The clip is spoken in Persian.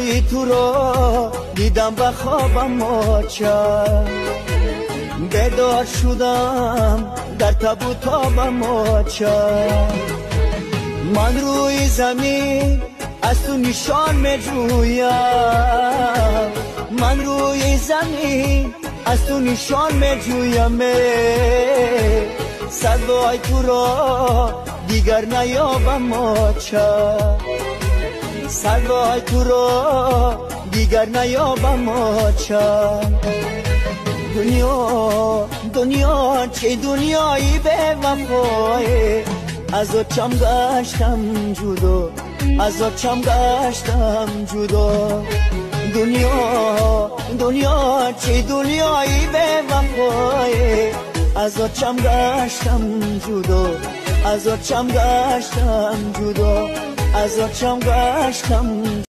روی تو رو دیدم و خوابم آچد، بیدار شدم در تب و تابم آچد. من روی زمین از تو نشان می جویم، من روی زمین از تو نشان می جویم. صدای تو را دیگر نیابم آچد، صدای تو را دیگر نیابم آچد. دنیا دنیا چه دنیایی به وفای، از آچم گشتم جدا، از آچم گشتم جدا. دنیا دنیا چه دنیایی به وفای، از آچم گشتم جدا، از آچم گشتم جدا، از آچم گشتم